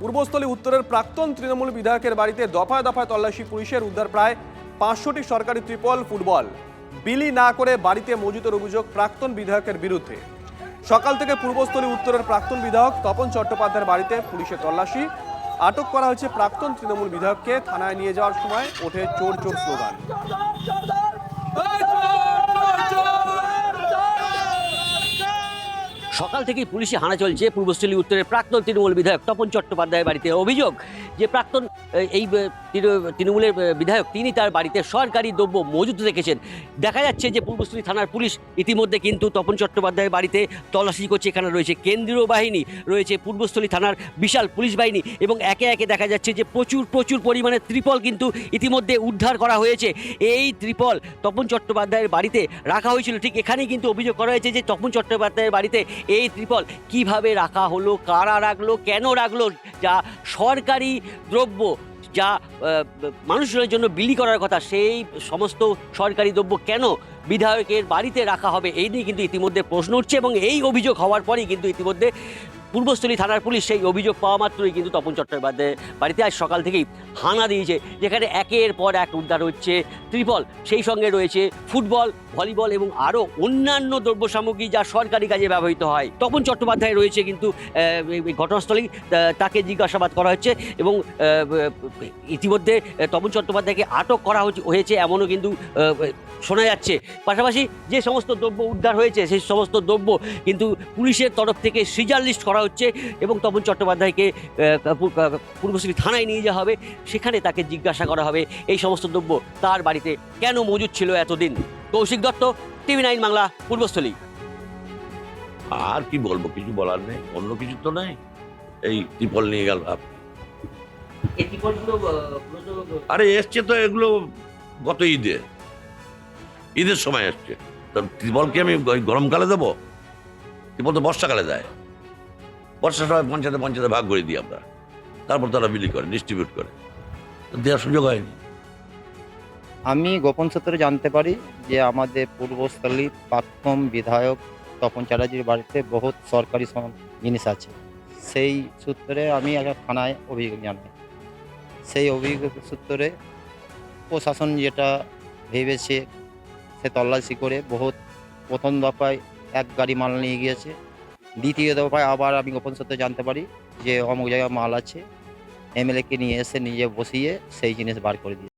পূর্বস্থলী উত্তরের প্রাক্তন তৃণমূল বিধায়কের বাড়িতে দফায় দফায় তল্লাশি পুলিশের, উদ্ধার প্রায় 500টি সরকারি ত্রিপল, ফুটবল বিলি না করে বাড়িতে মজুতের অভিযোগ প্রাক্তন বিধায়কের বিরুদ্ধে। সকাল থেকে পূর্বস্থলী উত্তরের প্রাক্তন বিধায়ক তপন চট্টোপাধ্যায়ের বাড়িতে পুলিশের তল্লাশি। আটক করা হয়েছে প্রাক্তন তৃণমূল বিধায়ককে। থানায় নিয়ে যাওয়ার সময় ওঠে চোর চোর স্লোগান। সকাল থেকেই পুলিশে হানা চলছে পূর্বস্থলী উত্তরের প্রাক্তন তৃণমূল বিধায়ক তপন চট্টোপাধ্যায়ের বাড়িতে। অভিযোগ যে প্রাক্তন এই তৃণমূলের বিধায়ক তিনি তার বাড়িতে সরকারি দ্রব্য মজুত রেখেছেন। দেখা যাচ্ছে যে পূর্বস্থলী থানার পুলিশ ইতিমধ্যে কিন্তু তপন চট্টোপাধ্যায়ের বাড়িতে তল্লাশি করছে। এখানে রয়েছে কেন্দ্রীয় বাহিনী, রয়েছে পূর্বস্থলী থানার বিশাল পুলিশ বাহিনী এবং একে একে দেখা যাচ্ছে যে প্রচুর পরিমাণে ত্রিপল কিন্তু ইতিমধ্যে উদ্ধার করা হয়েছে। এই ত্রিপল তপন চট্টোপাধ্যায়ের বাড়িতে রাখা হয়েছিল। ঠিক এখানেই কিন্তু অভিযোগ করা হয়েছে যে তপন চট্টোপাধ্যায়ের বাড়িতে এই ত্রিপল কিভাবে রাখা হলো, কারা রাখলো, কেন রাখলো, যা সরকারি দ্রব্য, যা মানুষের জন্য বিলি করার কথা, সেই সমস্ত সরকারি দ্রব্য কেন বিধায়কের বাড়িতে রাখা হবে, এই নিয়ে কিন্তু ইতিমধ্যে প্রশ্ন উঠছে। এবং এই অভিযোগ হওয়ার পরেই কিন্তু ইতিমধ্যে পূর্বস্থলী থানার পুলিশ সেই অভিযোগ পাওয়া মাত্রই কিন্তু তপন চট্টোপাধ্যায়ের বাড়িতে আজ সকাল থেকেই হানা দিয়েছে, যেখানে একের পর এক উদ্ধার হচ্ছে ত্রিপল, সেই সঙ্গে রয়েছে ফুটবল, ভলিবল এবং আরও অন্যান্য দ্রব্য সামগ্রী যা সরকারি কাজে ব্যবহৃত হয়। তপন চট্টোপাধ্যায় রয়েছে কিন্তু ঘটনাস্থলেই, তাকে জিজ্ঞাসাবাদ করা হচ্ছে এবং ইতিমধ্যে তপন চট্টোপাধ্যায়কে আটক করা হয়েছে এমনও কিন্তু শোনা যাচ্ছে। পাশাপাশি যে সমস্ত দ্রব্য উদ্ধার হয়েছে সেই সমস্ত দ্রব্য কিন্তু পুলিশের তরফ থেকে সিজার লিস্ট করা হচ্ছে এবং তপন চট্টোপাধ্যায়কে পূর্বস্থলী থানায় নিয়ে যাওয়া হবে। সেখানে তাকে জিজ্ঞাসা করা হবে এই সমস্ত দ্রব্য তার বাড়িতে কেন মজুদ ছিল এতদিন। কৌশিক দত্ত, টিভি9 বাংলা, পূর্বস্থলী। আর কি বলবো, কিছু বলার নেই, অন্য কিছু তো নাই। এই ত্রিপল নিয়ে গেল। আরে এসছে তো এগুলো গত ঈদের সময় এসছে। তো ত্রিপল কি আমি গরমকালে দেবো? ত্রিপল তো বর্ষাকালে দেয়। বর্ষার সময় পঞ্চায়েতে ভাগ করে দিই আমরা, তারপর তারা বিলি করে, ডিস্ট্রিবিউট করে, দেওয়ার সুযোগ হয়নি। আমি গোপন সূত্রে জানতে পারি যে আমাদের পূর্বস্থলী প্রাক্তন বিধায়ক তপন চ্যাটার্জির বাড়িতে বহুত সরকারি জিনিস আছে। সেই সূত্রে আমি একটা থানায় অভিযোগ জানাই। সেই অভিযোগ সূত্রে প্রশাসন যেটা ভেবেছে সে তল্লাশি করে বহুত প্রথম দফায় এক গাড়ি মাল নিয়ে গিয়েছে। দ্বিতীয় দফায় আবার আমি গোপন সূত্রে জানতে পারি যে অমুক জায়গায় মাল আছে, এমএলএকে নিয়ে এসে নিজে বসিয়ে সেই জিনিস বার করে দিয়েছে।